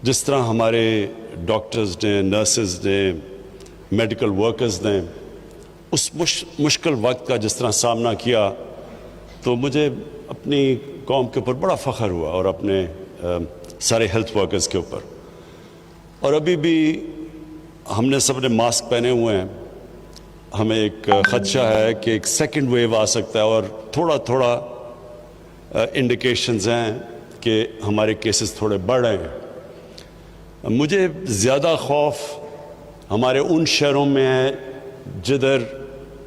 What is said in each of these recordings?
جس طرح ہمارے ڈاکٹرز نے، نرسز نے، میڈیکل ورکرز نے اس مشکل وقت کا جس طرح سامنا کیا، تو مجھے اپنی قوم کے اوپر بڑا فخر ہوا اور اپنے سارے ہیلتھ ورکرز کے اوپر. اور ابھی بھی ہم نے سب نے ماسک پہنے ہوئے ہیں. ہمیں ایک خدشہ ہے کہ ایک سیکنڈ ویو آ سکتا ہے، اور تھوڑا تھوڑا انڈیکیشنز ہیں کہ ہمارے کیسز تھوڑے بڑھ رہے ہیں. مجھے زیادہ خوف ہمارے ان شہروں میں ہے جدھر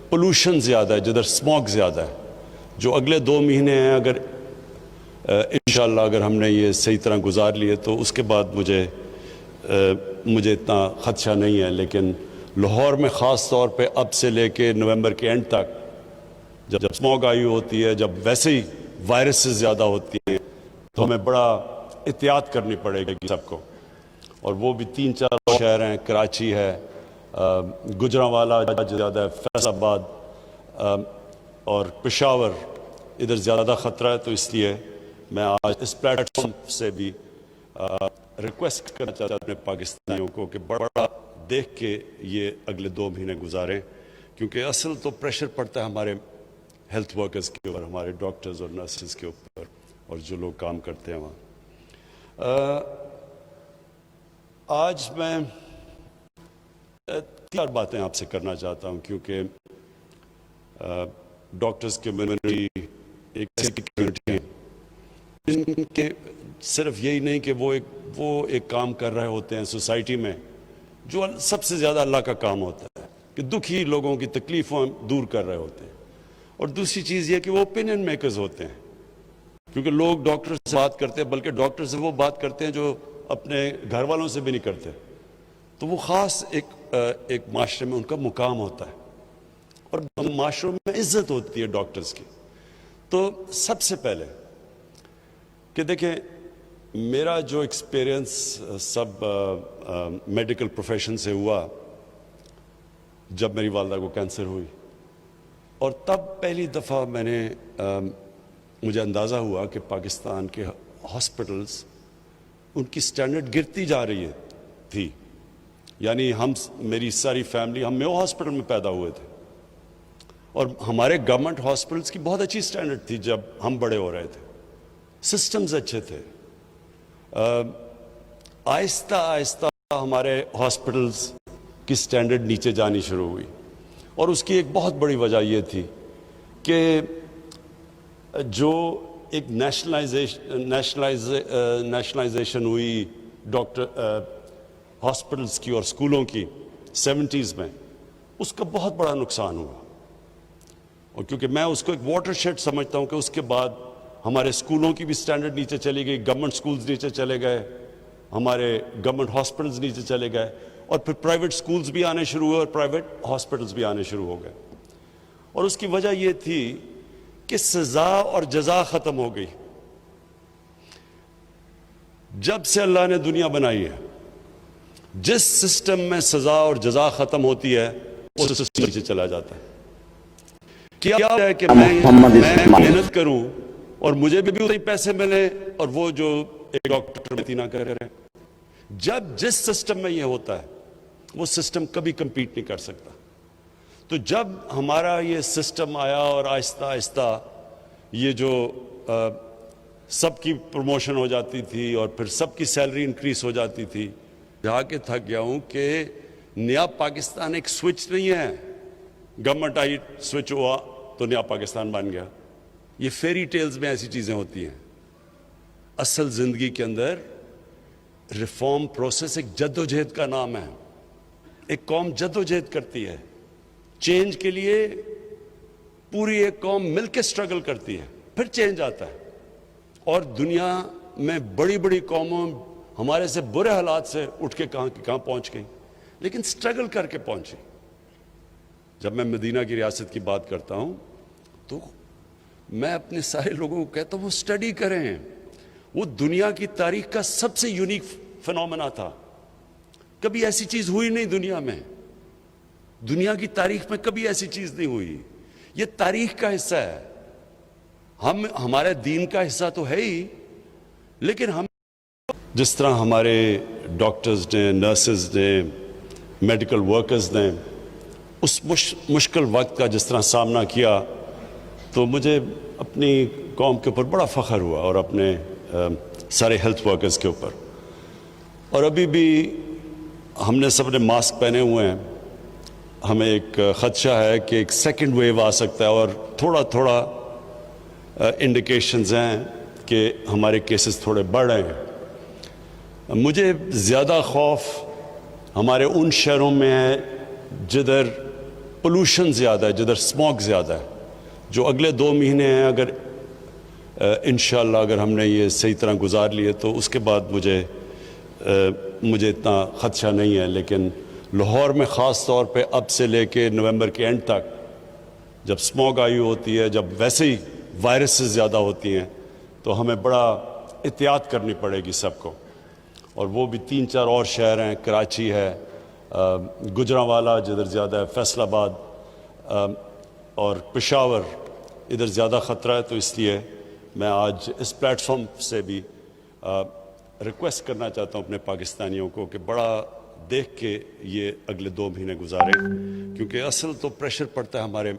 پولوشن زیادہ ہے، جدھر اسموگ زیادہ ہے. جو اگلے 2 مہینے ہیں، اگر انشاءاللہ اگر ہم نے یہ صحیح طرح گزار لیے تو اس کے بعد مجھے اتنا خدشہ نہیں ہے. لیکن لاہور میں خاص طور پہ اب سے لے کے نومبر کے اینڈ تک جب اسموگ آئی ہوتی ہے، جب ویسے ہی وائرسز زیادہ ہوتی ہیں، تو ہمیں بڑا احتیاط کرنی پڑے گی سب کو. اور وہ بھی 3-4 شہر ہیں، کراچی ہے، گجرانوالہ زیادہ ہے، فیصل آباد اور پشاور، ادھر زیادہ خطرہ ہے. تو اس لیے میں آج اس پلیٹ فارم سے بھی ریکویسٹ کرنا چاہتا ہوں اپنے پاکستانیوں کو کہ بڑا دیکھ کے یہ اگلے 2 مہینے گزاریں، کیونکہ اصل تو پریشر پڑتا ہے ہمارے ہیلتھ ورکرز کے اوپر، ہمارے ڈاکٹرز اور نرسز کے اوپر، اور جو لوگ کام کرتے ہیں وہاں. آج میں 3 باتیں آپ سے کرنا چاہتا ہوں، کیونکہ ڈاکٹرز کمیونٹی ایک ایسی کمیونٹی ہے جن کے صرف یہی نہیں کہ وہ ایک کام کر رہے ہوتے ہیں سوسائٹی میں جو سب سے زیادہ اللہ کا کام ہوتا ہے، کہ دکھی لوگوں کی تکلیفوں دور کر رہے ہوتے ہیں. اور دوسری چیز یہ کہ وہ اوپینین میکرز ہوتے ہیں، کیونکہ لوگ ڈاکٹر سے بات کرتے ہیں، بلکہ ڈاکٹر سے وہ بات کرتے ہیں جو اپنے گھر والوں سے بھی نہیں کرتے. تو وہ خاص ایک معاشرے میں ان کا مقام ہوتا ہے، اور معاشروں میں عزت ہوتی ہے ڈاکٹرز کی. تو سب سے پہلے کہ دیکھیں، میرا جو ایکسپیرئنس سب میڈیکل پروفیشن سے ہوا جب میری والدہ کو کینسر ہوئی، اور تب پہلی دفعہ میں نے مجھے اندازہ ہوا کہ پاکستان کے ہاسپٹلز ان کی سٹینڈرڈ گرتی جا رہی تھی. یعنی میری ساری فیملی ہم میو ہاسپٹل میں پیدا ہوئے تھے، اور ہمارے گورنمنٹ ہاسپٹلز کی بہت اچھی سٹینڈرڈ تھی جب ہم بڑے ہو رہے تھے، سسٹمز اچھے تھے. آہستہ آہستہ ہمارے ہاسپٹلز کی سٹینڈرڈ نیچے جانی شروع ہوئی، اور اس کی ایک بہت بڑی وجہ یہ تھی کہ جو ایک نیشنلائزیشن ہوئی ڈاکٹر ہاسپٹلز کی اور اسکولوں کی 70s میں، اس کا بہت بڑا نقصان ہوا. اور کیونکہ میں اس کو ایک واٹر شیڈ سمجھتا ہوں کہ اس کے بعد ہمارے اسکولوں کی بھی سٹینڈرڈ نیچے چلی گئی، گورنمنٹ اسکولز نیچے چلے گئے، ہمارے گورنمنٹ ہاسپٹلز نیچے چلے گئے، اور پھر پرائیویٹ اسکولز بھی آنے شروع ہوئے اور پرائیویٹ ہاسپٹلز بھی آنے شروع ہو گئے. اور اس کی وجہ یہ تھی کہ سزا اور جزا ختم ہو گئی. جب سے اللہ نے دنیا بنائی ہے، جس سسٹم میں سزا اور جزا ختم ہوتی ہے اس سسٹم نیچے چلا جاتا ہے. کیا ہے کہ میں محنت کروں اور مجھے بھی اتنے پیسے ملے، اور وہ جو ایک ڈاکٹر محنت نہ کر رہے. جب جس سسٹم میں یہ ہوتا ہے وہ سسٹم کبھی کمپیٹ نہیں کر سکتا. تو جب ہمارا یہ سسٹم آیا اور آہستہ آہستہ یہ جو سب کی پروموشن ہو جاتی تھی اور پھر سب کی سیلری انکریز ہو جاتی تھی، جہاں کہ تھک گیا ہوں کہ نیا پاکستان ایک سوئچ نہیں ہے، گورنمنٹ آئی سوئچ ہوا تو نیا پاکستان بن گیا. یہ فیری ٹیلز میں ایسی چیزیں ہوتی ہیں. اصل زندگی کے اندر ریفارم پروسیس ایک جدوجہد کا نام ہے. ایک قوم جدوجہد کرتی ہے چینج کے لیے، پوری ایک قوم مل کے سٹرگل کرتی ہے، پھر چینج آتا ہے. اور دنیا میں بڑی بڑی قوموں ہمارے سے برے حالات سے اٹھ کے کہاں پہنچ گئی، لیکن سٹرگل کر کے پہنچی. جب میں مدینہ کی ریاست کی بات کرتا ہوں تو میں اپنے سارے لوگوں کو کہتا ہوں وہ سٹڈی کریں. وہ دنیا کی تاریخ کا سب سے یونیک فنومنا تھا. کبھی ایسی چیز ہوئی نہیں دنیا میں، دنیا کی تاریخ میں کبھی ایسی چیز نہیں ہوئی. یہ تاریخ کا حصہ ہے. ہمارے دین کا حصہ تو ہے ہی، لیکن ہم جس طرح ہمارے ڈاکٹرز نے، نرسز نے، میڈیکل ورکرز نے اس مشکل وقت کا جس طرح سامنا کیا، تو مجھے اپنی قوم کے اوپر بڑا فخر ہوا اور اپنے سارے ہیلتھ ورکرز کے اوپر. اور ابھی بھی ہم نے سب نے ماسک پہنے ہوئے ہیں. ہمیں ایک خدشہ ہے کہ ایک سیکنڈ ویو آ سکتا ہے، اور تھوڑا تھوڑا انڈیکیشنز ہیں کہ ہمارے کیسز تھوڑے بڑھ رہے ہیں. مجھے زیادہ خوف ہمارے ان شہروں میں ہے جدھر پولوشن زیادہ ہے، جدھر اسموگ زیادہ ہے. جو اگلے 2 مہینے ہیں، اگر انشاءاللہ اگر ہم نے یہ صحیح طرح گزار لیے تو اس کے بعد مجھے اتنا خدشہ نہیں ہے. لیکن لاہور میں خاص طور پہ اب سے لے کے نومبر کے اینڈ تک جب اسموگ آئی ہوتی ہے، جب ویسے ہی وائرسز زیادہ ہوتی ہیں، تو ہمیں بڑا احتیاط کرنی پڑے گی سب کو. اور وہ بھی 3-4 اور شہر ہیں، کراچی ہے، گجرانوالہ جدھر زیادہ ہے، فیصل آباد اور پشاور، ادھر زیادہ خطرہ ہے. تو اس لیے میں آج اس پلیٹ فارم سے بھی ریکویسٹ کرنا چاہتا ہوں اپنے پاکستانیوں کو کہ بڑا دیکھ کے یہ اگلے 2 مہینے گزاریں، کیونکہ اصل تو پریشر پڑتا ہے ہمارے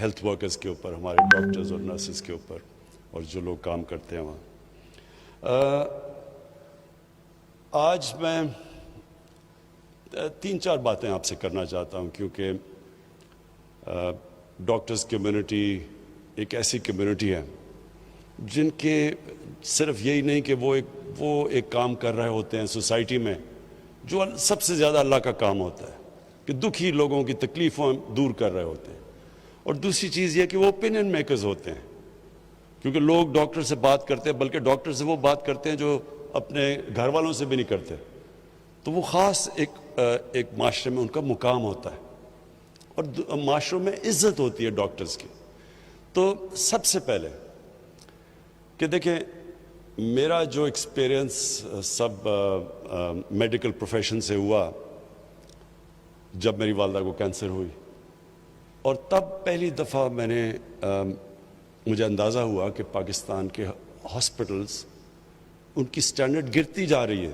ہیلتھ ورکرز کے اوپر، ہمارے ڈاکٹرز اور نرسز کے اوپر، اور جو لوگ کام کرتے ہیں وہاں. آج میں 3-4 باتیں آپ سے کرنا چاہتا ہوں، کیونکہ ڈاکٹرز کمیونٹی ایک ایسی کمیونٹی ہے جن کے صرف یہی نہیں کہ وہ ایک کام کر رہے ہوتے ہیں سوسائٹی میں جو سب سے زیادہ اللہ کا کام ہوتا ہے، کہ دکھی لوگوں کی تکلیفوں دور کر رہے ہوتے ہیں. اور دوسری چیز یہ کہ وہ اوپینین میکرز ہوتے ہیں، کیونکہ لوگ ڈاکٹر سے بات کرتے ہیں، بلکہ ڈاکٹر سے وہ بات کرتے ہیں جو اپنے گھر والوں سے بھی نہیں کرتے. تو وہ خاص ایک معاشرے میں ان کا مقام ہوتا ہے، اور معاشروں میں عزت ہوتی ہے ڈاکٹرز کی. تو سب سے پہلے کہ دیکھیں، میرا جو ایکسپیرئنس سب میڈیکل پروفیشن سے ہوا جب میری والدہ کو کینسر ہوئی، اور تب پہلی دفعہ مجھے اندازہ ہوا کہ پاکستان کے ہاسپٹلز ان کی سٹینڈرڈ گرتی جا رہی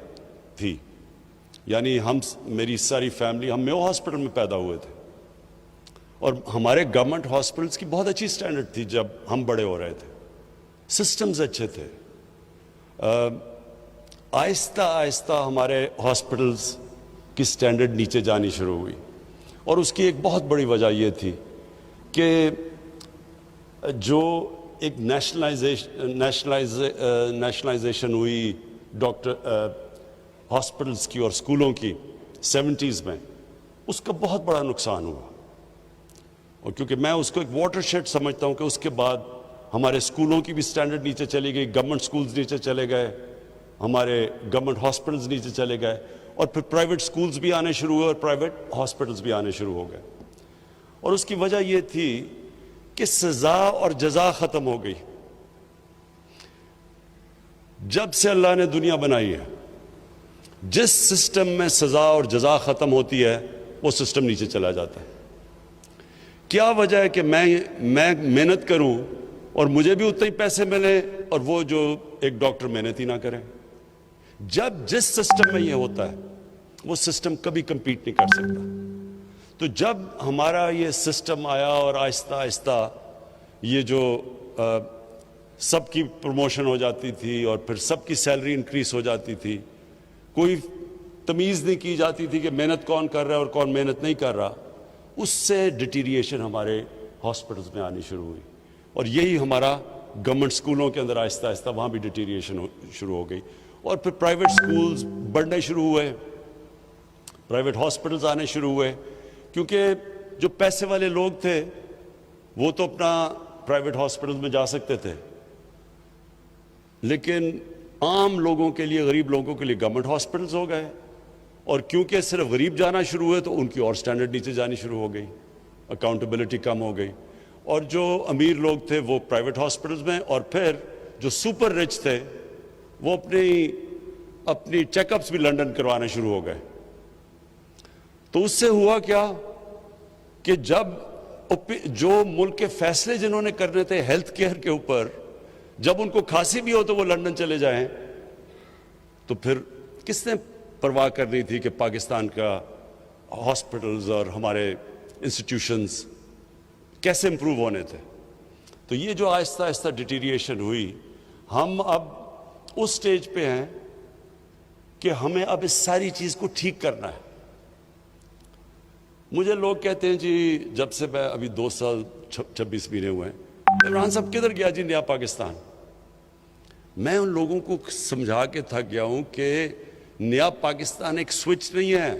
تھی. یعنی میری ساری فیملی ہم میو ہاسپٹل میں پیدا ہوئے تھے، اور ہمارے گورنمنٹ ہاسپٹلز کی بہت اچھی سٹینڈرڈ تھی جب ہم بڑے ہو رہے تھے، سسٹمز اچھے تھے. آہستہ آہستہ ہمارے ہاسپٹلز کی سٹینڈرڈ نیچے جانی شروع ہوئی، اور اس کی ایک بہت بڑی وجہ یہ تھی کہ جو ایک نیشنلائزیشن ہوئی ہاسپٹلز کی اور اسکولوں کی 70s میں، اس کا بہت بڑا نقصان ہوا. اور کیونکہ میں اس کو ایک واٹر شیڈ سمجھتا ہوں کہ اس کے بعد ہمارے اسکولوں کی بھی سٹینڈرڈ نیچے چلی گئی، گورنمنٹ اسکولز نیچے چلے گئے، ہمارے گورنمنٹ ہاسپٹلز نیچے چلے گئے، اور پھر پرائیویٹ اسکولز بھی آنے شروع ہوئے اور پرائیویٹ ہاسپٹلز بھی آنے شروع ہو گئے. اور اس کی وجہ یہ تھی کہ سزا اور جزا ختم ہو گئی. جب سے اللہ نے دنیا بنائی ہے، جس سسٹم میں سزا اور جزا ختم ہوتی ہے وہ سسٹم نیچے چلا جاتا ہے. کیا وجہ ہے کہ میں محنت کروں اور مجھے بھی اتنے ہی پیسے ملیں، اور وہ جو ایک ڈاکٹر محنت ہی نہ کریں؟ جس سسٹم میں یہ ہوتا ہے وہ سسٹم کبھی کمپیٹ نہیں کر سکتا. تو جب ہمارا یہ سسٹم آیا اور آہستہ آہستہ یہ جو سب کی پروموشن ہو جاتی تھی اور پھر سب کی سیلری انکریز ہو جاتی تھی، کوئی تمیز نہیں کی جاتی تھی کہ محنت کون کر رہا ہے اور کون محنت نہیں کر رہا، اس سے ڈیٹیریشن ہمارے ہاسپٹلز میں آنی شروع ہوئی. اور یہی ہمارا گورنمنٹ اسکولوں کے اندر آہستہ آہستہ وہاں بھی ڈیٹیریشن شروع ہو گئی. اور پھر پرائیویٹ اسکولز بڑھنے شروع ہوئے، پرائیویٹ ہاسپٹلز آنے شروع ہوئے، کیونکہ جو پیسے والے لوگ تھے وہ تو اپنا پرائیویٹ ہاسپٹلز میں جا سکتے تھے، لیکن عام لوگوں کے لیے، غریب لوگوں کے لیے گورنمنٹ ہاسپٹلز ہو گئے. اور کیونکہ صرف غریب جانا شروع ہوئے تو ان کی اور سٹینڈرڈ نیچے جانی شروع ہو گئی، اکاؤنٹیبلٹی کم ہو گئی. اور جو امیر لوگ تھے وہ پرائیویٹ ہاسپٹلز میں، اور پھر جو سپر رچ تھے وہ اپنی چیک اپس بھی لنڈن کروانے شروع ہو گئے. تو اس سے ہوا کیا کہ جب جو ملک کے فیصلے جنہوں نے کرنے تھے ہیلتھ کیئر کے اوپر، جب ان کو کھانسی بھی ہو تو وہ لندن چلے جائیں، تو پھر کس نے پرواہ کرنی تھی کہ پاکستان کا ہاسپٹلز اور ہمارے انسٹیٹیوشنز کیسے امپروو ہونے تھے؟ تو یہ جو آہستہ آہستہ ڈیٹیریشن ہوئی، ہم اب اس سٹیج پہ ہیں کہ ہمیں اب اس ساری چیز کو ٹھیک کرنا ہے۔ مجھے لوگ کہتے ہیں جی جب سے میں ابھی 2 سال 26 مہینے ہوئے ہیں، عمران صاحب کدھر گیا جی نیا پاکستان؟ میں ان لوگوں کو سمجھا کے تھک گیا ہوں کہ نیا پاکستان ایک سوئچ نہیں ہے،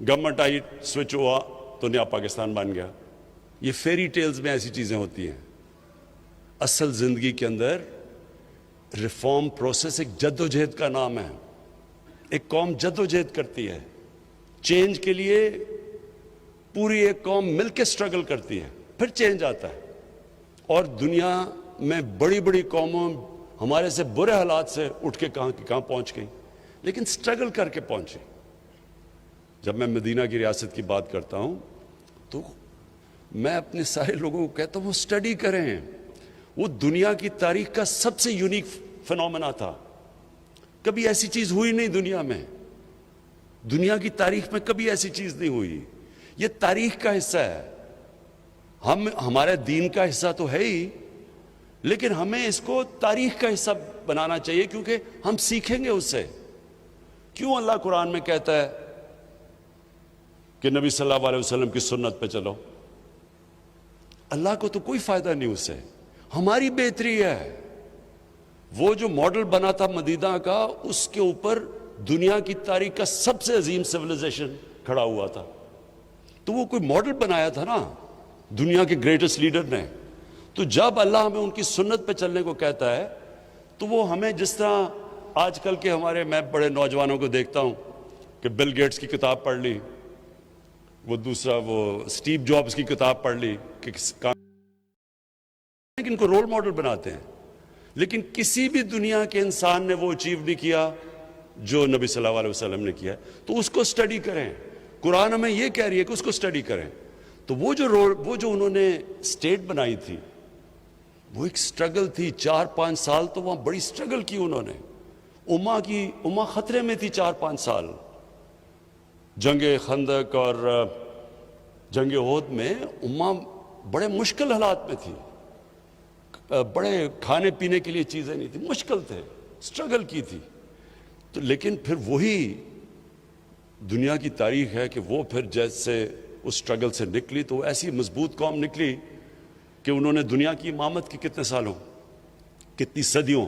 گورنمنٹ آئی سوئچ ہوا تو نیا پاکستان بن گیا۔ یہ فیری ٹیلز میں ایسی چیزیں ہوتی ہیں۔ اصل زندگی کے اندر ریفارم پروسیس ایک جد و جہد کا نام ہے۔ ایک قوم جد و جہد کرتی ہے چینج کے لیے، پوری ایک قوم مل کے سٹرگل کرتی ہے، پھر چینج آتا ہے۔ اور دنیا میں بڑی بڑی قوموں ہمارے سے برے حالات سے اٹھ کے کہاں پہنچ گئی، لیکن سٹرگل کر کے پہنچی۔ جب میں مدینہ کی ریاست کی بات کرتا ہوں تو میں اپنے سارے لوگوں کو کہتا ہوں وہ سٹڈی کریں، وہ دنیا کی تاریخ کا سب سے یونیک فنومنا تھا۔ کبھی ایسی چیز ہوئی نہیں دنیا میں، دنیا کی تاریخ میں کبھی ایسی چیز نہیں ہوئی۔ یہ تاریخ کا حصہ ہے، ہمارے دین کا حصہ تو ہے ہی، لیکن ہمیں اس کو تاریخ کا حصہ بنانا چاہیے، کیونکہ ہم سیکھیں گے اس سے۔ کیوں اللہ قرآن میں کہتا ہے کہ نبی صلی اللہ علیہ وسلم کی سنت پہ چلو؟ اللہ کو تو کوئی فائدہ نہیں اس سے، ہماری بہتری ہے۔ وہ جو ماڈل بنا تھا مدینہ کا، اس کے اوپر دنیا کی تاریخ کا سب سے عظیم سویلائزیشن کھڑا ہوا تھا، تو وہ کوئی ماڈل بنایا تھا نا دنیا کے گریٹسٹ لیڈر نے۔ تو جب اللہ ہمیں ان کی سنت پہ چلنے کو کہتا ہے تو وہ ہمیں، جس طرح آج کل کے میں بڑے نوجوانوں کو دیکھتا ہوں کہ بل گیٹس کی کتاب پڑھ لی، وہ دوسرا وہ اسٹیو جابز کی کتاب پڑھ لی، کہ ان کو رول ماڈل بناتے ہیں، لیکن کسی بھی دنیا کے انسان نے وہ اچیو نہیں کیا جو نبی صلی اللہ علیہ وسلم نے کیا۔ تو اس کو سٹڈی کریں، قرآن ہمیں یہ کہہ رہی ہے کہ اس کو سٹڈی کریں۔ تو وہ جو انہوں نے اسٹیٹ بنائی تھی، وہ ایک سٹرگل تھی۔ 4-5 سال تو وہاں بڑی سٹرگل کی انہوں نے، امہ خطرے میں تھی 4-5 سال۔ جنگ خندق اور جنگ احد میں امہ بڑے مشکل حالات میں تھی، بڑے کھانے پینے کے لیے چیزیں نہیں تھی، مشکل تھے، سٹرگل کی تھی۔ تو لیکن پھر وہی دنیا کی تاریخ ہے کہ وہ پھر جیسے اس سٹرگل سے نکلی تو ایسی مضبوط قوم نکلی کہ انہوں نے دنیا کی امامت کی کتنے سالوں، کتنی صدیوں۔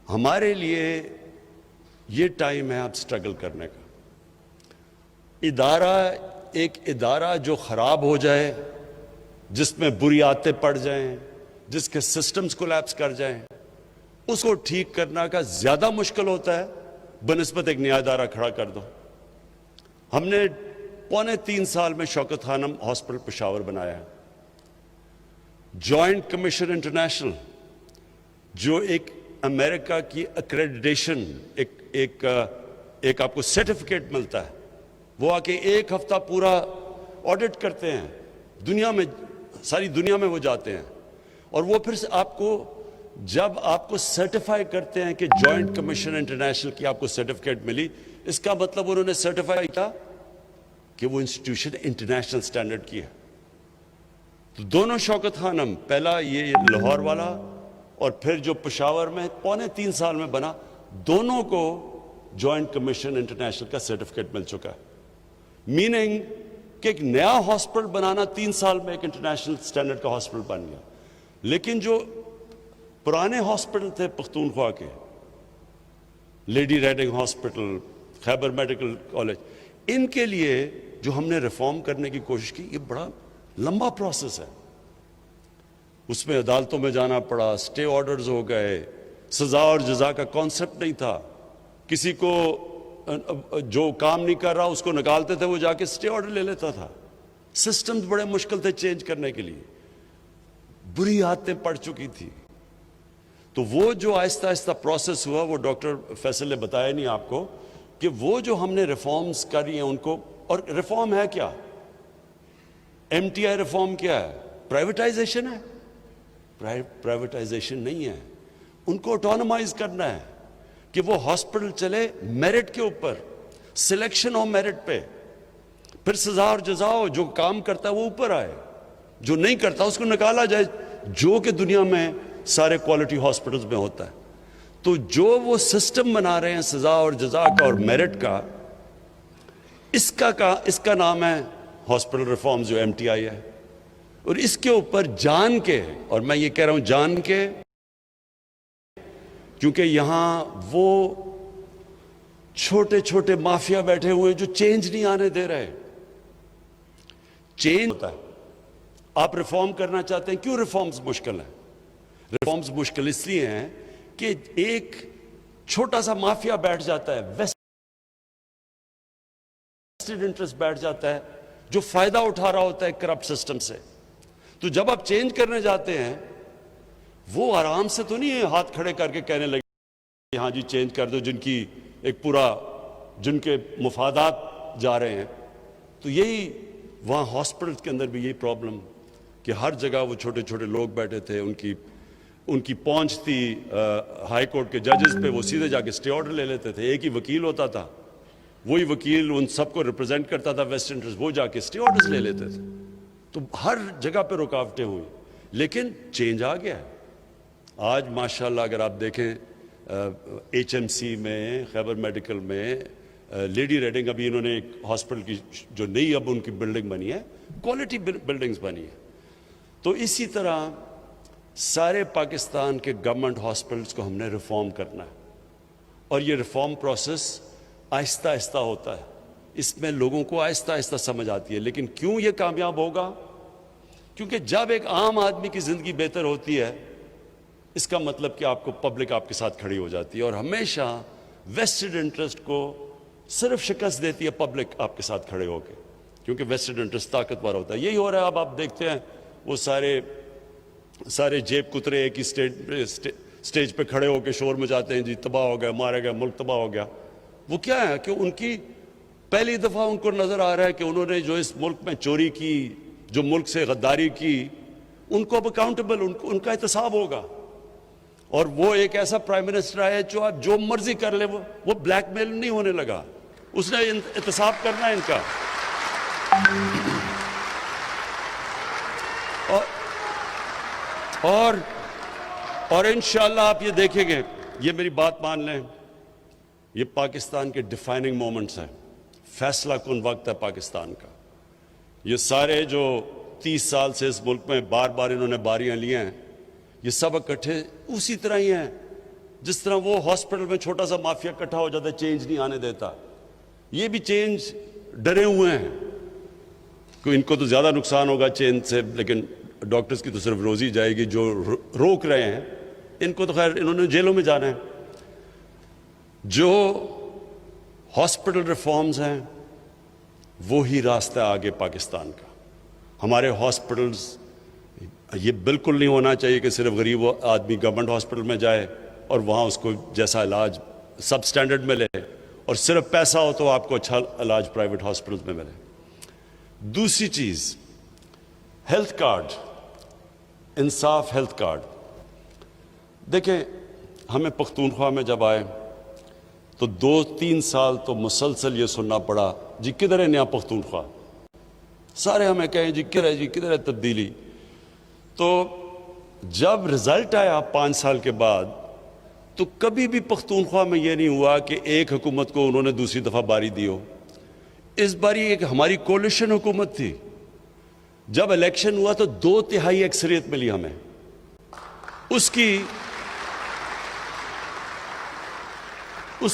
ہمارے لیے یہ ٹائم ہے اب سٹرگل کرنے کا۔ ایک ادارہ جو خراب ہو جائے، جس میں بری عادتیں پڑ جائیں، جس کے سسٹمز کولیپس کر جائیں، اس کو ٹھیک کرنا کا زیادہ مشکل ہوتا ہے بنسبت ایک نیا ادارہ کھڑا کر دو۔ ہم نے 3.25 سال میں شوکت خانم ہاسپٹل پشاور بنایا ہے۔ جوائنٹ کمیشن انٹرنیشنل، جو ایک امریکہ کی اکریڈیٹیشن، ایک آپ کو سرٹیفکیٹ ملتا ہے، وہ آ کے 1 ہفتہ پورا آڈٹ کرتے ہیں، دنیا میں، ساری دنیا میں وہ جاتے ہیں، اور وہ پھر جب آپ کو سرٹیفائی کرتے ہیں کہ جوائنٹ کمیشن انٹرنیشنل کی آپ کو سرٹیفکیٹ ملی، اس کا مطلب انہوں نے سرٹیفائی کیا کہ وہ انسٹیٹیوشن انٹرنیشنل سٹینڈرڈ کی ہے۔ تو دونوں شوکت خانم، پہلا یہ لاہور والا اور پھر جو پشاور میں 3.25 سال میں بنا، دونوں کو جوائنٹ کمیشن انٹرنیشنل کا سرٹیفکیٹ مل چکا ہے۔ میننگ کہ ایک نیا ہاسپٹل بنانا 3 سال میں ایک انٹرنیشنل سٹینڈرڈ کا ہاسپٹل بن گیا۔ لیکن جو پرانے ہاسپٹل تھے پختونخوا کے، لیڈی ریڈنگ ہاسپٹل، خیبر میڈیکل کالج، ان کے لیے جو ہم نے ریفارم کرنے کی کوشش کی، یہ بڑا لمبا پروسیس ہے۔ اس میں عدالتوں میں جانا پڑا، سٹے آرڈرز ہو گئے، سزا اور جزا کا کانسیپٹ نہیں تھا، کسی کو جو کام نہیں کر رہا اس کو نکالتے تھے، وہ جا کے سٹے آرڈر لے لیتا تھا۔ سسٹمز بڑے مشکل تھے چینج کرنے کے لیے، بری عادتیں پڑ چکی تھی۔ تو وہ جو آہستہ آہستہ پروسیس ہوا، وہ ڈاکٹر فیصل نے بتایا نہیں آپ کو، کہ وہ جو ہم نے ریفارمز کری ہیں ان کو، اور ریفارم ہے کیا؟ ایم ٹی آئی ریفارم کیا ہے؟ پرائیویٹائزیشن ہے؟ پرائیویٹائزیشن نہیں ہے، ان کو آٹونومائز کرنا ہے کہ وہ ہاسپٹل چلے میرٹ کے اوپر، سلیکشن ہو میرٹ پہ، پھر سزا اور جزا ہو، جو کام کرتا ہے وہ اوپر آئے، جو نہیں کرتا اس کو نکالا جائے، جو کہ دنیا میں سارے کوالٹی ہاسپٹلز میں ہوتا ہے۔ تو جو وہ سسٹم بنا رہے ہیں سزا اور جزا کا اور میرٹ کا، اس کا نام ہے ہاسپٹل ریفارمز، جو MTI ہے۔ اور اس کے اوپر جان کے، اور میں یہ کہہ رہا ہوں جان کے، کیونکہ یہاں وہ چھوٹے چھوٹے مافیا بیٹھے ہوئے جو چینج نہیں آنے دے رہے۔ چینج ہوتا ہے، آپ ریفارم کرنا چاہتے ہیں، کیوں ریفارمز مشکل ہیں؟ ریفارمز مشکل اس لیے ہیں کہ ایک چھوٹا سا مافیا بیٹھ جاتا ہے، ویسٹڈ انٹرسٹ بیٹھ جاتا ہے، جو فائدہ اٹھا رہا ہوتا ہے کرپٹ سسٹم سے۔ تو جب آپ چینج کرنے جاتے ہیں، وہ آرام سے تو نہیں ہاتھ کھڑے کر کے کہنے لگے ہاں جی چینج کر دو، جن کے مفادات جا رہے ہیں۔ تو یہی وہاں ہاسپٹل کے اندر بھی یہی پرابلم کہ ہر جگہ وہ چھوٹے چھوٹے لوگ بیٹھے تھے، ان کی پہنچ تھی ہائی کورٹ کے ججز پہ، وہ سیدھے جا کے اسٹے آرڈر لے لیتے تھے۔ ایک ہی وکیل ہوتا تھا، وہی وکیل ان سب کو ریپرزینٹ کرتا تھا ویسٹ انٹرسٹ، وہ جا کے اسٹے آرڈرز لے لیتے تھے۔ تو ہر جگہ پہ رکاوٹیں ہوئی، لیکن چینج آ گیا ہے۔ آج ماشاءاللہ اگر آپ دیکھیں HMC میں، خیبر میڈیکل میں، لیڈی ریڈنگ، ابھی انہوں نے ایک ہاسپٹل کی جو نئی اب ان کی بلڈنگ بنی ہے، کوالٹی بلڈنگز بنی ہے۔ تو اسی طرح سارے پاکستان کے گورنمنٹ ہاسپٹلس کو ہم نے ریفارم کرنا ہے، اور یہ ریفارم پروسیس آہستہ آہستہ ہوتا ہے، اس میں لوگوں کو آہستہ آہستہ سمجھ آتی ہے۔ لیکن کیوں یہ کامیاب ہوگا؟ کیونکہ جب ایک عام آدمی کی زندگی بہتر ہوتی ہے، اس کا مطلب کہ آپ کو پبلک آپ کے ساتھ کھڑی ہو جاتی ہے، اور ہمیشہ ویسٹڈ انٹرسٹ کو صرف شکست دیتی ہے پبلک آپ کے ساتھ کھڑے ہو کے، کیونکہ ویسٹڈ انٹرسٹ طاقتور ہوتا ہے۔ یہی ہو رہا ہے، اب آپ دیکھتے ہیں وہ سارے جیب کترے ایک ہی سٹیج پہ کھڑے ہو کے شور مچاتے ہیں، جی تباہ ہو گیا، مارے گئے، ملک تباہ ہو گیا۔ وہ کیا ہے کہ ان کی پہلی دفعہ ان کو نظر آ رہا ہے کہ انہوں نے جو اس ملک میں چوری کی، جو ملک سے غداری کی، ان کو اب اکاؤنٹیبل، ان کا احتساب ہوگا۔ اور وہ ایک ایسا پرائم منسٹر آیا جو آپ جو مرضی کر لے، وہ بلیک میل نہیں ہونے لگا، اس نے احتساب کرنا ہے ان کا۔ اور انشاءاللہ آپ یہ دیکھیں گے، یہ میری بات مان لیں، یہ پاکستان کے ڈیفائننگ مومنٹس ہیں، فیصلہ کن وقت ہے پاکستان کا۔ یہ سارے جو 30 سال سے اس ملک میں بار بار انہوں نے باریاں لی ہیں، یہ سب اکٹھے اسی طرح ہی ہیں جس طرح وہ ہاسپٹل میں چھوٹا سا مافیا اکٹھا ہو جاتا ہے، چینج نہیں آنے دیتا۔ یہ بھی چینج ڈرے ہوئے ہیں کہ ان کو تو زیادہ نقصان ہوگا چینج سے، لیکن ڈاکٹرز کی تو صرف روزی جائے گی۔ جو روک رہے ہیں ان کو تو خیر انہوں نے جیلوں میں جانا ہے۔ جو ہاسپٹل ریفارمز ہیں وہی راستہ آگے پاکستان کا۔ ہمارے ہاسپٹلز، یہ بالکل نہیں ہونا چاہیے کہ صرف غریب آدمی گورنمنٹ ہاسپٹل میں جائے اور وہاں اس کو جیسا علاج سب سٹینڈرڈ ملے، اور صرف پیسہ ہو تو آپ کو اچھا علاج پرائیویٹ ہاسپٹلز میں ملے۔ دوسری چیز، ہیلتھ کارڈ، انصاف ہیلتھ کارڈ۔ دیکھیں، ہمیں پختونخوا میں جب آئے تو 2-3 سال تو مسلسل یہ سننا پڑا، جی کدھر ہے نیا پختونخوا؟ سارے ہمیں کہیں جی کدھر ہے تبدیلی؟ تو جب رزلٹ آیا 5 سال کے بعد، تو کبھی بھی پختونخوا میں یہ نہیں ہوا کہ ایک حکومت کو انہوں نے دوسری دفعہ باری دی ہو۔ اس باری ایک ہماری کولیشن حکومت تھی، جب الیکشن ہوا تو 2/3 اکثریت ملی ہمیں۔ اس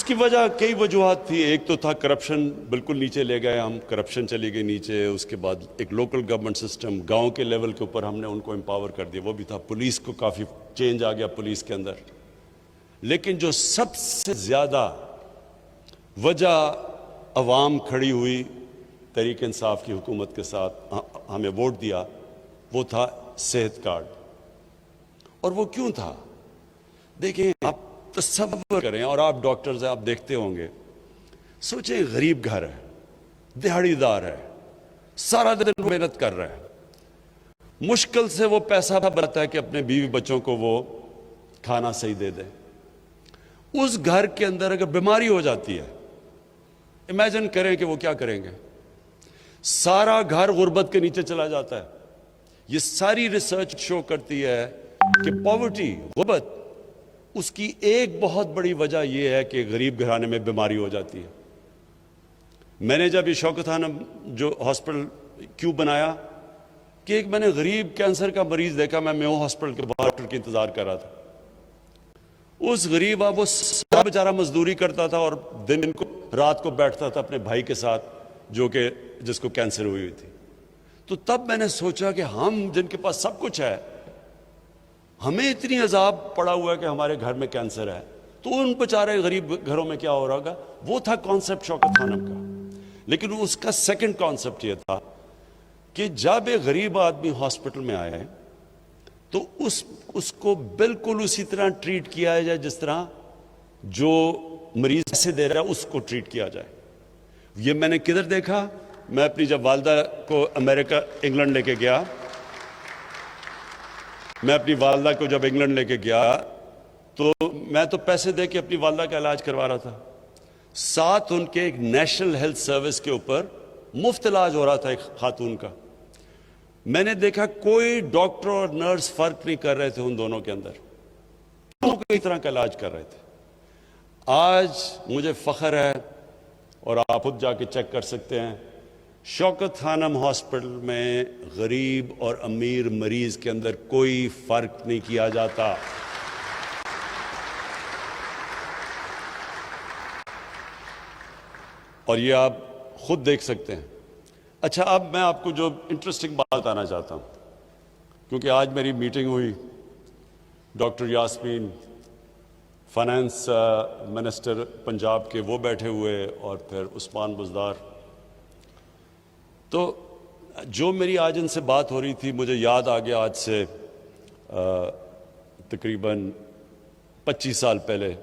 کی وجہ کئی وجوہات تھی۔ ایک تو تھا کرپشن، بالکل نیچے لے گئے ہم، کرپشن چلی گئی نیچے۔ اس کے بعد ایک لوکل گورنمنٹ سسٹم، گاؤں کے لیول کے اوپر ہم نے ان کو امپاور کر دیا، وہ بھی تھا۔ پولیس کو کافی چینج آ گیا پولیس کے اندر۔ لیکن جو سب سے زیادہ وجہ عوام کھڑی ہوئی تحریک انصاف کی حکومت کے ساتھ، ہمیں ووٹ دیا، وہ تھا صحت کارڈ۔ اور وہ کیوں تھا؟ دیکھیں، آپ تصور کریں، اور آپ ڈاکٹرز ہیں، آپ دیکھتے ہوں گے، سوچیں غریب گھر ہے، دہاڑی دار ہے، سارا دن محنت کر رہا ہے، مشکل سے وہ پیسہ بناتا ہے کہ اپنے بیوی بچوں کو وہ کھانا صحیح دے دے۔ اس گھر کے اندر اگر بیماری ہو جاتی ہے، امیجن کریں کہ وہ کیا کریں گے. سارا گھر غربت کے نیچے چلا جاتا ہے. یہ ساری ریسرچ شو کرتی ہے کہ پاورٹی، غربت، اس کی ایک بہت بڑی وجہ یہ ہے کہ غریب گھرانے میں بیماری ہو جاتی ہے. میں نے جب یہ شوکت خانم جو ہاسپٹل کیوں بنایا کہ ایک میں نے غریب کینسر کا مریض دیکھا، میں میو ہاسپٹل کے باہر ڈاکٹر کی انتظار کر رہا تھا. اس غریب وہ سارا بیچارہ مزدوری کرتا تھا اور دن کو رات کو بیٹھتا تھا اپنے بھائی کے ساتھ جو کہ جس کو کینسر ہوئی تھی. تو تب میں نے سوچا کہ ہم جن کے پاس سب کچھ ہے، ہمیں اتنی عذاب پڑا ہوا ہے کہ ہمارے گھر میں کینسر ہے، تو ان بیچارے غریب گھروں میں کیا ہو رہا ہوگا. وہ تھا کانسیپٹ شوکت خانم کا. لیکن اس کا سیکنڈ کانسیپٹ یہ تھا کہ جب ایک غریب آدمی ہاسپٹل میں آیا ہے تو اس کو بالکل اسی طرح ٹریٹ کیا جائے جس طرح جو مریض پیسے دے رہا ہے اس کو ٹریٹ کیا جائے. یہ میں نے کدھر دیکھا؟ میں اپنی جب والدہ کو امریکہ انگلینڈ لے کے گیا، میں اپنی والدہ کو جب انگلینڈ لے کے گیا تو میں تو پیسے دے کے اپنی والدہ کا علاج کروا رہا تھا. ساتھ ان کے ایک نیشنل ہیلتھ سروس کے اوپر مفت علاج ہو رہا تھا ایک خاتون کا. میں نے دیکھا کوئی ڈاکٹر اور نرس فرق نہیں کر رہے تھے ان دونوں کے اندر، دونوں کو ایک طرح کا علاج کر رہے تھے. آج مجھے فخر ہے اور آپ خود جا کے چیک کر سکتے ہیں، شوکت خانم ہاسپٹل میں غریب اور امیر مریض کے اندر کوئی فرق نہیں کیا جاتا. اور یہ آپ خود دیکھ سکتے ہیں. اچھا، اب میں آپ کو جو انٹرسٹنگ بات بتانا چاہتا ہوں، کیونکہ آج میری میٹنگ ہوئی، doctor Yasmin finance minister Punjab کے وہ بیٹھے ہوئے اور پھر عثمان بزدار. تو جو میری آج ان سے بات ہو رہی تھی مجھے یاد آ گیا آج سے تقریباً 25 سال پہلے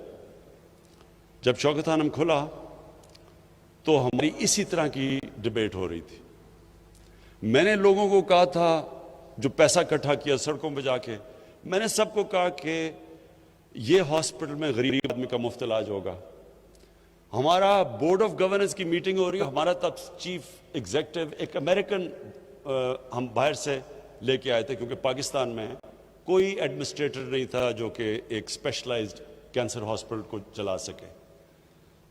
جب شوکت خانم کھلا تو ہماری اسی طرح کی ڈیبیٹ ہو رہی تھی. میں نے لوگوں کو کہا تھا، جو پیسہ اکٹھا کیا سڑکوں پہ جا کے، میں نے سب کو کہا کہ یہ ہاسپٹل میں غریب آدمی کا مفت علاج ہوگا. ہمارا بورڈ آف گورننس کی میٹنگ ہو رہی ہے، ہمارا تب چیف ایگزیکٹو ایک امریکن ہم باہر سے لے کے آئے تھے کیونکہ پاکستان میں کوئی ایڈمنسٹریٹر نہیں تھا جو کہ ایک اسپیشلائزڈ کینسر ہاسپٹل کو چلا سکے.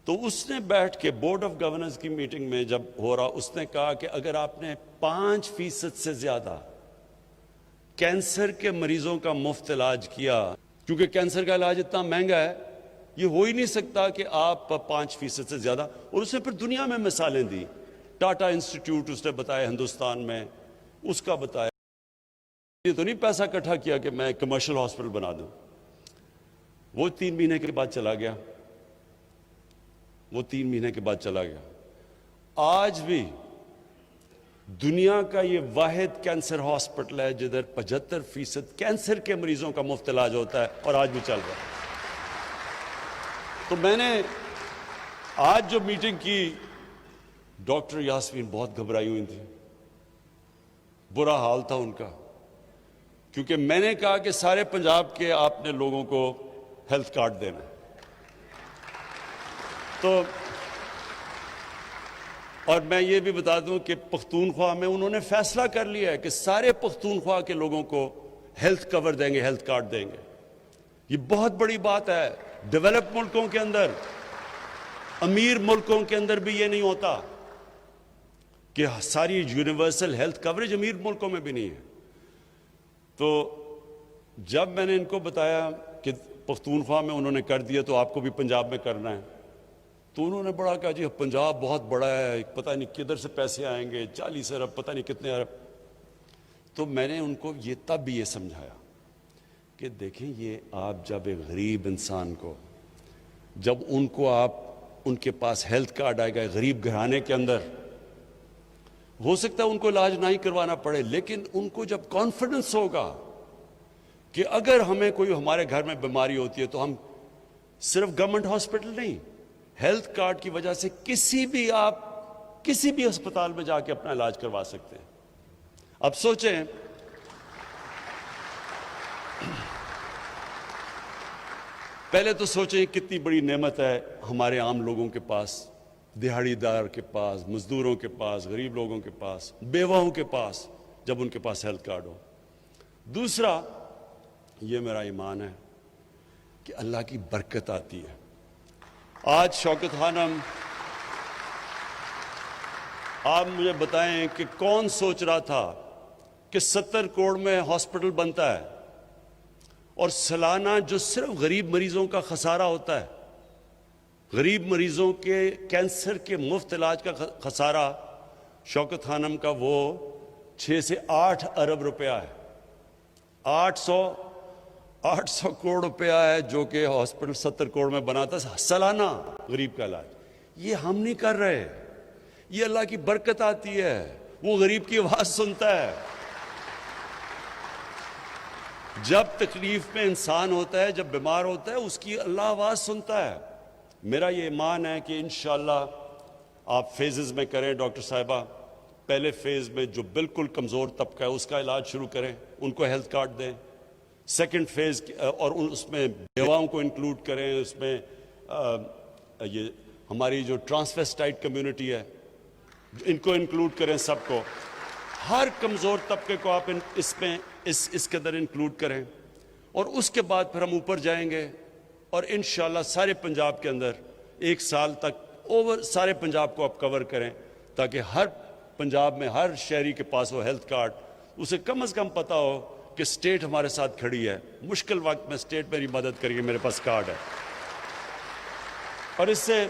تو اس نے بیٹھ کے بورڈ آف گورننس کی میٹنگ میں جب ہو رہا، اس نے کہا کہ اگر آپ نے 5% سے زیادہ کینسر کے مریضوں کا مفت علاج کیا، کیونکہ کینسر کا علاج اتنا مہنگا ہے، یہ ہو ہی نہیں سکتا کہ آپ 5% سے زیادہ. اور اس نے پھر دنیا میں مثالیں دی، ٹاٹا انسٹیٹیوٹ اس نے بتایا ہندوستان میں، اس کا بتایا. یہ تو نہیں پیسہ اکٹھا کیا کہ میں کمرشل ہاسپٹل بنا دوں. وہ 3 مہینے کے بعد چلا گیا. آج بھی دنیا کا یہ واحد کینسر ہاسپٹل ہے جدھر 75% کینسر کے مریضوں کا مفت علاج ہوتا ہے اور آج بھی چل رہا ہے. تو میں نے آج جو میٹنگ کی، ڈاکٹر یاسمین بہت گھبرائی ہوئی تھی، برا حال تھا ان کا، کیونکہ میں نے کہا کہ سارے پنجاب کے آپ نے لوگوں کو ہیلتھ کارڈ دینا ہے. تو اور میں یہ بھی بتا دوں کہ پختونخوا میں انہوں نے فیصلہ کر لیا ہے کہ سارے پختونخوا کے لوگوں کو ہیلتھ کور دیں گے، ہیلتھ کارڈ دیں گے. یہ بہت بڑی بات ہے. ڈیولپ ملکوں کے اندر، امیر ملکوں کے اندر بھی یہ نہیں ہوتا کہ ساری یونیورسل ہیلتھ کوریج امیر ملکوں میں بھی نہیں ہے. تو جب میں نے ان کو بتایا کہ پختونخوا میں انہوں نے کر دیا تو آپ کو بھی پنجاب میں کرنا ہے، تو انہوں نے بڑا کہا جی پنجاب بہت بڑا ہے، پتہ نہیں کدھر سے پیسے آئیں گے، 40 ارب، پتہ نہیں کتنے ارب. تو میں نے ان کو تب بھی یہ سمجھایا کہ دیکھیں، یہ آپ جب ایک غریب انسان کو، جب ان کے پاس ہیلتھ کارڈ آئے گا غریب گھرانے کے اندر، ہو سکتا ہے ان کو علاج نہ ہی کروانا پڑے، لیکن ان کو جب کانفیڈنس ہوگا کہ اگر ہمیں کوئی ہمارے گھر میں بیماری ہوتی ہے تو ہم صرف گورنمنٹ ہاسپٹل نہیں، ہیلتھ کارڈ کی وجہ سے کسی بھی ہسپتال میں جا کے اپنا علاج کروا سکتے ہیں. اب سوچیں، پہلے تو سوچیں کتنی بڑی نعمت ہے ہمارے عام لوگوں کے پاس، دہاڑی دار کے پاس، مزدوروں کے پاس، غریب لوگوں کے پاس، بیواؤں کے پاس، جب ان کے پاس ہیلتھ کارڈ ہو۔ دوسرا، یہ میرا ایمان ہے کہ اللہ کی برکت آتی ہے۔ آج شوکت خانم، آپ مجھے بتائیں کہ کون سوچ رہا تھا کہ 70 کروڑ میں ہاسپٹل بنتا ہے اور سالانہ جو صرف غریب مریضوں کا خسارہ ہوتا ہے، غریب مریضوں کے کینسر کے مفت علاج کا خسارہ شوکت خانم کا وہ 6 سے 8 ارب روپیہ ہے۔ 800 کروڑ روپیہ ہے جو کہ ہاسپٹل 70 کروڑ میں بناتا ہے سالانہ غریب کا علاج۔ یہ ہم نہیں کر رہے، یہ اللہ کی برکت آتی ہے، وہ غریب کی آواز سنتا ہے۔ جب تکلیف میں انسان ہوتا ہے، جب بیمار ہوتا ہے، اس کی اللہ آواز سنتا ہے۔ میرا یہ ایمان ہے کہ انشاءاللہ آپ فیزز میں کریں ڈاکٹر صاحبہ۔ پہلے فیز میں جو بالکل کمزور طبقہ ہے اس کا علاج شروع کریں، ان کو ہیلتھ کارڈ دیں۔ سیکنڈ فیز اور اس میں بیواؤں کو انکلوڈ کریں، اس میں یہ ہماری جو ٹرانسویسٹائٹ کمیونٹی ہے ان کو انکلوڈ کریں، سب کو، ہر کمزور طبقے کو آپ اس میں اس کے اندر انکلوڈ کریں۔ اور اس کے بعد پھر ہم اوپر جائیں گے اور انشاءاللہ سارے پنجاب کے اندر 1 سال تک سارے پنجاب کو آپ کور کریں، تاکہ ہر پنجاب میں ہر شہری کے پاس وہ ہیلتھ کارڈ، اسے کم از کم پتہ ہو کہ اسٹیٹ ہمارے ساتھ کھڑی ہے، مشکل وقت میں اسٹیٹ میری مدد کریے، میرے پاس کارڈ ہے۔ اور اس سے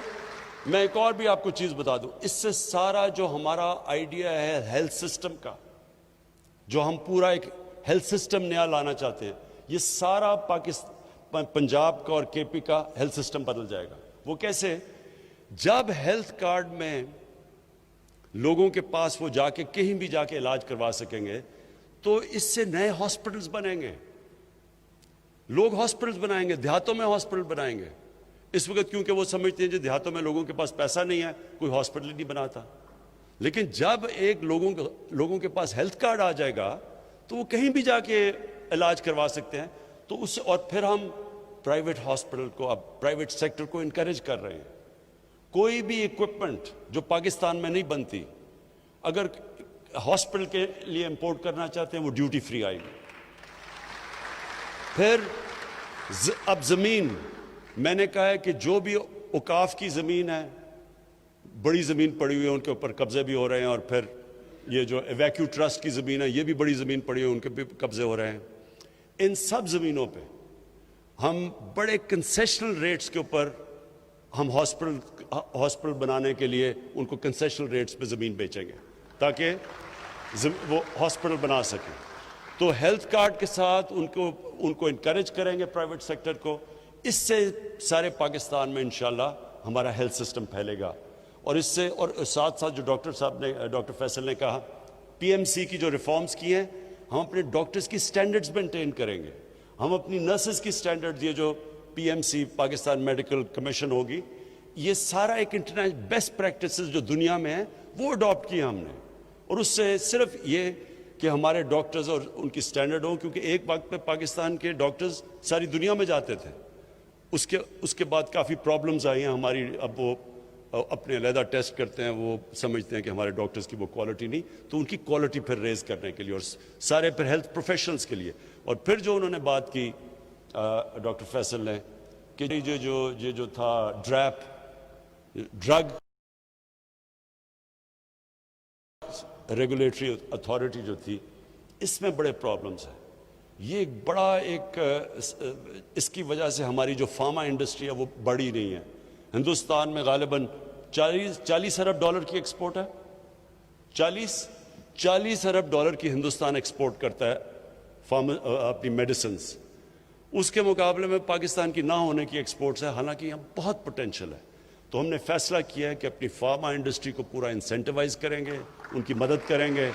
میں ایک اور بھی آپ کو چیز بتا دوں، اس سے سارا جو ہمارا آئیڈیا ہے ہیلتھ سسٹم کا، جو ہم پورا ایک ہیلتھ سسٹم نیا لانا چاہتے ہیں، یہ سارا پنجاب کا اور کے پی کا ہیلتھ سسٹم بدل جائے گا۔ وہ کیسے؟ جب ہیلتھ کارڈ میں لوگوں کے پاس وہ جا کے کہیں بھی جا کے علاج کروا سکیں گے تو اس سے نئے ہاسپٹلز بنیں گے، لوگ ہاسپٹلز بنائیں گے، دیہاتوں میں ہاسپٹل بنائیں گے۔ اس وقت کیونکہ وہ سمجھتے ہیں جو دیہاتوں میں لوگوں کے پاس پیسہ نہیں ہے، کوئی ہاسپٹل نہیں بناتا، لیکن جب ایک لوگوں کے پاس ہیلتھ کارڈ آ جائے گا تو وہ کہیں بھی جا کے علاج کروا سکتے ہیں۔ تو اس سے اور پھر ہم پرائیویٹ ہاسپٹل کو، اب پرائیویٹ سیکٹر کو انکریج کر رہے ہیں۔ کوئی بھی ایکوپمنٹ جو پاکستان میں نہیں بنتی، اگر ہاسپٹل کے لیے امپورٹ کرنا چاہتے ہیں وہ ڈیوٹی فری آئے گی۔ پھر اب زمین، میں نے کہا ہے کہ جو بھی اوقاف کی زمین ہے، بڑی زمین پڑی ہوئی ہے، ان کے اوپر قبضے بھی ہو رہے ہیں، اور پھر یہ جو ایویکیو ٹرسٹ کی زمین ہے، یہ بھی بڑی زمین پڑی ہوئی ہے، ان کے بھی قبضے ہو رہے ہیں۔ ان سب زمینوں پہ ہم بڑے کنسیشنل ریٹس کے اوپر ہم ہاسپٹل بنانے کے لیے ان کو کنسیشنل ریٹس پہ زمین بیچیں گے تاکہ وہ ہاسپٹل بنا سکیں۔ تو ہیلتھ کارڈ کے ساتھ ان کو انکریج کریں گے پرائیویٹ سیکٹر کو، اس سے سارے پاکستان میں انشاءاللہ ہمارا ہیلتھ سسٹم پھیلے گا۔ اور اس سے اور ساتھ ساتھ جو ڈاکٹر فیصل نے کہا، پی ایم سی کی جو ریفارمز کی ہیں، ہم اپنے ڈاکٹرز کی سٹینڈرڈز مینٹین کریں گے، ہم اپنی نرسز کی سٹینڈرڈز، یہ جو P M C Pakistan Medical Commission ہوگی، یہ سارا ایک انٹرنیشنل بیسٹ پریکٹسز جو دنیا میں ہیں وہ اڈاپٹ کیا ہم نے۔ اور اس سے صرف یہ کہ ہمارے ڈاکٹرز اور ان کی سٹینڈرڈ ہوں، کیونکہ ایک وقت پہ پاکستان کے ڈاکٹرز ساری دنیا میں جاتے تھے، اس کے بعد کافی پرابلمز آئی ہیں ہماری، اب وہ اپنے علیحدہ ٹیسٹ کرتے ہیں، وہ سمجھتے ہیں کہ ہمارے ڈاکٹرز کی وہ کوالٹی نہیں، تو ان کی کوالٹی پھر ریز کرنے کے لیے اور سارے پھر ہیلتھ پروفیشنلز کے لیے۔ اور پھر جو انہوں نے بات کی ڈاکٹر فیصل نے کہ یہ جو تھا ڈرگ ریگولیٹری اتھارٹی جو تھی، اس میں بڑے پرابلمز ہیں۔ یہ ایک بڑا اس کی وجہ سے ہماری جو فارما انڈسٹری ہے وہ بڑی نہیں ہے۔ ہندوستان میں غالباً 40 ارب ڈالر کی ایکسپورٹ ہے، 40 ارب ڈالر کی ہندوستان ایکسپورٹ کرتا ہے اپنی میڈیسنز۔ اس کے مقابلے میں پاکستان کی نہ ہونے کی ایکسپورٹس ہے، حالانکہ یہاں بہت پوٹینشل ہے۔ تو ہم نے فیصلہ کیا ہے کہ اپنی فارما انڈسٹری کو پورا انسینٹیوائز کریں گے، ان کی مدد کریں گے،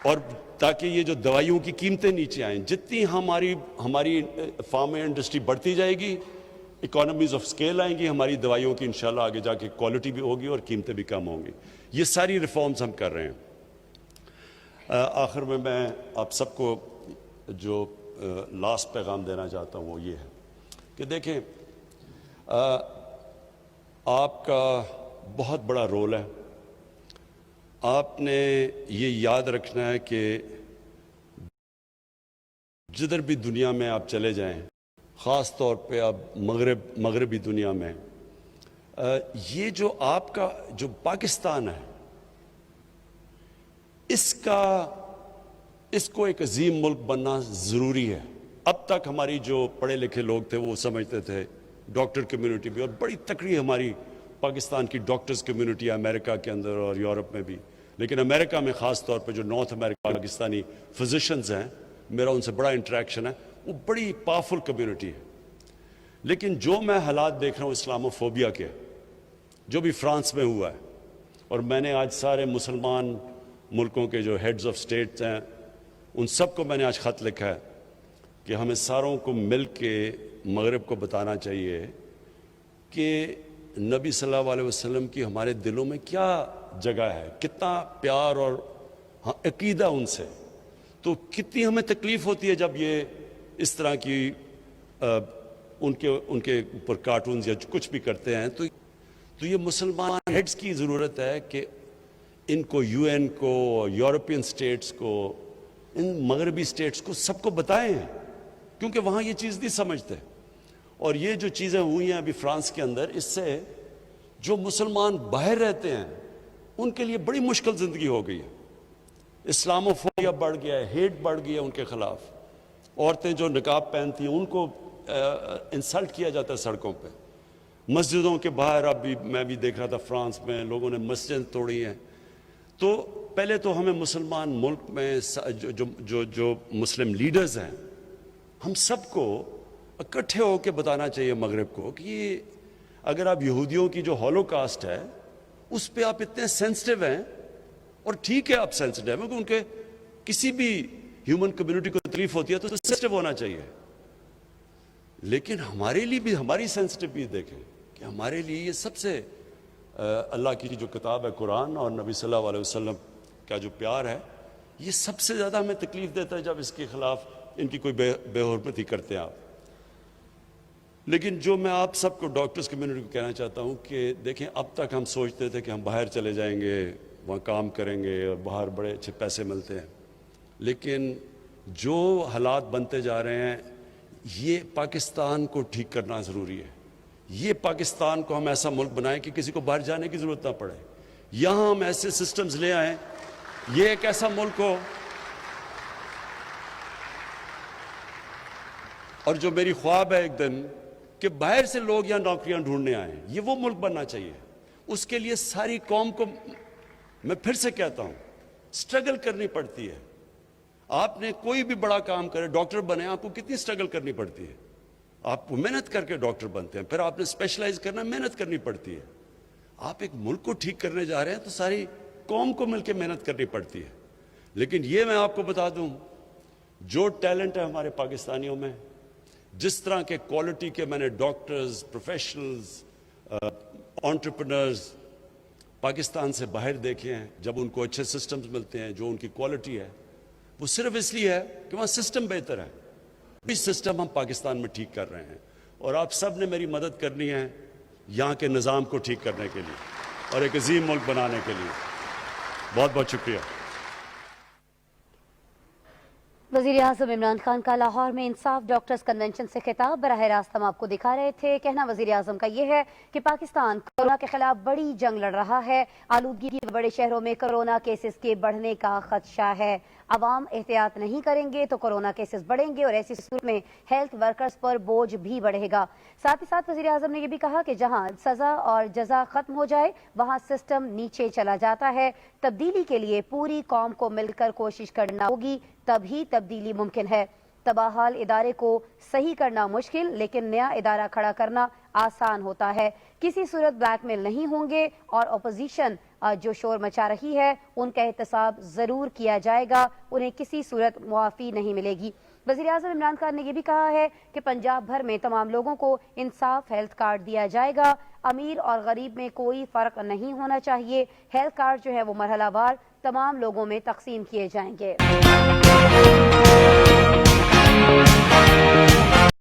اور تاکہ یہ جو دوائیوں کی قیمتیں نیچے آئیں۔ جتنی ہماری فارما انڈسٹری بڑھتی جائے گی، اکانومیز آف اسکیل آئیں گی ہماری دوائیوں کی، انشاءاللہ آگے جا کے کوالٹی بھی ہوگی اور قیمتیں بھی کم ہوں گی۔ یہ ساری ریفارمز ہم کر رہے ہیں۔ آخر میں آپ سب کو جو لاسٹ پیغام دینا چاہتا ہوں وہ یہ ہے کہ دیکھیں آپ کا بہت بڑا رول ہے. آپ نے یہ یاد رکھنا ہے کہ جدھر بھی دنیا میں آپ چلے جائیں, خاص طور پہ آپ مغربی دنیا میں, یہ جو آپ کا جو پاکستان ہے اس کو ایک عظیم ملک بننا ضروری ہے. اب تک ہماری جو پڑھے لکھے لوگ تھے وہ سمجھتے تھے, ڈاکٹر کمیونٹی بھی, اور بڑی تکڑی ہماری پاکستان کی ڈاکٹرز کمیونٹی ہے امریکہ کے اندر اور یورپ میں بھی, لیکن امریکہ میں خاص طور پہ جو نارتھ امریکہ پاکستانی فزیشنز ہیں, میرا ان سے بڑا انٹریکشن ہے, وہ بڑی پاورفل کمیونٹی ہے. لیکن جو میں حالات دیکھ رہا ہوں اسلاموفوبیا کے, جو بھی فرانس میں ہوا ہے, اور میں نے آج سارے مسلمان ملکوں کے جو ہیڈز آف سٹیٹس ہیں ان سب کو میں نے آج خط لکھا ہے کہ ہمیں ساروں کو مل کے مغرب کو بتانا چاہیے کہ نبی صلی اللہ علیہ وسلم کی ہمارے دلوں میں کیا جگہ ہے, کتنا پیار اور عقیدہ ان سے, تو کتنی ہمیں تکلیف ہوتی ہے جب یہ اس طرح کی ان کے اوپر کارٹونز یا کچھ بھی کرتے ہیں. تو یہ مسلمان ہیڈز کی ضرورت ہے کہ ان کو, یو این کو, یورپین سٹیٹس کو, ان مغربی سٹیٹس کو, سب کو بتائیں, کیونکہ وہاں یہ چیز نہیں سمجھتے. اور یہ جو چیزیں ہوئی ہیں ابھی فرانس کے اندر, اس سے جو مسلمان باہر رہتے ہیں ان کے لیے بڑی مشکل زندگی ہو گئی ہے. اسلاموفوبیا بڑھ گیا ہے, ہیٹ بڑھ گیا ہے ان کے خلاف. عورتیں جو نقاب پہنتی ہیں ان کو انسلٹ کیا جاتا ہے سڑکوں پہ. مسجدوں کے باہر ابھی میں بھی دیکھ رہا تھا فرانس میں لوگوں نے مسجد توڑی ہیں. تو پہلے تو ہمیں مسلمان ملک میں جو مسلم لیڈرز ہیں, ہم سب کو اکٹھے ہو کے بتانا چاہیے مغرب کو کہ یہ اگر آپ یہودیوں کی جو ہولو کاسٹ ہے اس پہ آپ اتنے سینسٹیو ہیں, اور ٹھیک ہے آپ سینسٹیو ہیں, کیونکہ کسی بھی ہیومن کمیونٹی کو تکلیف ہوتی ہے تو سینسٹیو ہونا چاہیے. لیکن ہمارے لیے بھی ہماری سینسٹیوٹی دیکھیں کہ ہمارے لیے یہ سب سے اللہ کی جو کتاب ہے قرآن اور نبی صلی اللہ علیہ وسلم کا جو پیار ہے, یہ سب سے زیادہ ہمیں تکلیف دیتا ہے جب اس کے خلاف ان کی کوئی بے حرمتی کرتے ہیں آپ. لیکن جو میں آپ سب کو, ڈاکٹرز کمیونٹی کو کہنا چاہتا ہوں کہ دیکھیں, اب تک ہم سوچتے تھے کہ ہم باہر چلے جائیں گے, وہاں کام کریں گے اور باہر بڑے اچھے پیسے ملتے ہیں, لیکن جو حالات بنتے جا رہے ہیں یہ پاکستان کو ٹھیک کرنا ضروری ہے. یہ پاکستان کو ہم ایسا ملک بنائیں کہ کسی کو باہر جانے کی ضرورت نہ پڑے. یہاں ہم ایسے سسٹمز لے آئیں, یہ ایک ایسا ملک ہو, اور جو میری خواب ہے ایک دن کہ باہر سے لوگ یہاں نوکریاں ڈھونڈنے آئیں, یہ وہ ملک بننا چاہیے. اس کے لیے ساری قوم کو, میں پھر سے کہتا ہوں, سٹرگل کرنی پڑتی ہے. آپ نے کوئی بھی بڑا کام کرے, ڈاکٹر بنے, آپ کو کتنی سٹرگل کرنی پڑتی ہے. آپ محنت کر کے ڈاکٹر بنتے ہیں, پھر آپ نے اسپیشلائز کرنا, محنت کرنی پڑتی ہے. آپ ایک ملک کو ٹھیک کرنے جا رہے ہیں تو ساری قوم کو مل کے محنت کرنی پڑتی ہے. لیکن یہ میں آپ کو بتا دوں, جو ٹیلنٹ ہے ہمارے پاکستانیوں میں, جس طرح کے کوالٹی کے میں نے ڈاکٹرز, پروفیشنلز, انٹرپرنرز پاکستان سے باہر دیکھے ہیں, جب ان کو اچھے سسٹمز ملتے ہیں, جو ان کی کوالٹی ہے, وہ صرف اس لیے ہے کہ وہاں سسٹم بہتر ہے. بھی سسٹم ہم پاکستان میں ٹھیک کر رہے ہیں, اور آپ سب نے میری مدد کرنی ہے یہاں کے نظام کو ٹھیک کرنے کے لیے اور ایک عظیم ملک بنانے کے لیے. بہت بہت شکریہ. وزیر اعظم عمران خان کا لاہور میں انصاف ڈاکٹرز کنونشن سے خطاب براہ راست ہم آپ کو دکھا رہے تھے. کہنا وزیر اعظم کا یہ ہے کہ پاکستان کورونا کے خلاف بڑی جنگ لڑ رہا ہے. آلودگی کی بڑے شہروں میں کورونا کیسز کے بڑھنے کا خدشہ ہے. عوام احتیاط نہیں کریں گے تو کورونا کیسز بڑھیں گے اور ایسی صورت میں ہیلتھ ورکرز پر بوجھ بھی بڑھے گا. ساتھ ہی ساتھ وزیر اعظم نے یہ بھی کہا کہ جہاں سزا اور جزا ختم ہو جائے وہاں سسٹم نیچے چلا جاتا ہے. تبدیلی کے لیے پوری قوم کو مل کر کوشش کرنا ہوگی, تبھی تبدیلی ممکن ہے. تباہال ادارے کو صحیح کرنا مشکل, لیکن نیا ادارہ کھڑا کرنا آسان ہوتا ہے. کسی صورت بلیک میل نہیں ہوں گے, اور اپوزیشن جو شور مچا رہی ہے ان کا احتساب ضرور کیا جائے گا, انہیں کسی صورت معافی نہیں ملے گی. وزیر اعظم عمران خان نے یہ بھی کہا ہے کہ پنجاب بھر میں تمام لوگوں کو انصاف ہیلتھ کارڈ دیا جائے گا. امیر اور غریب میں کوئی فرق نہیں ہونا چاہیے. ہیلتھ کارڈ جو ہے وہ مرحلہ وار تمام لوگوں میں تقسیم کیے جائیں گے. Thank you.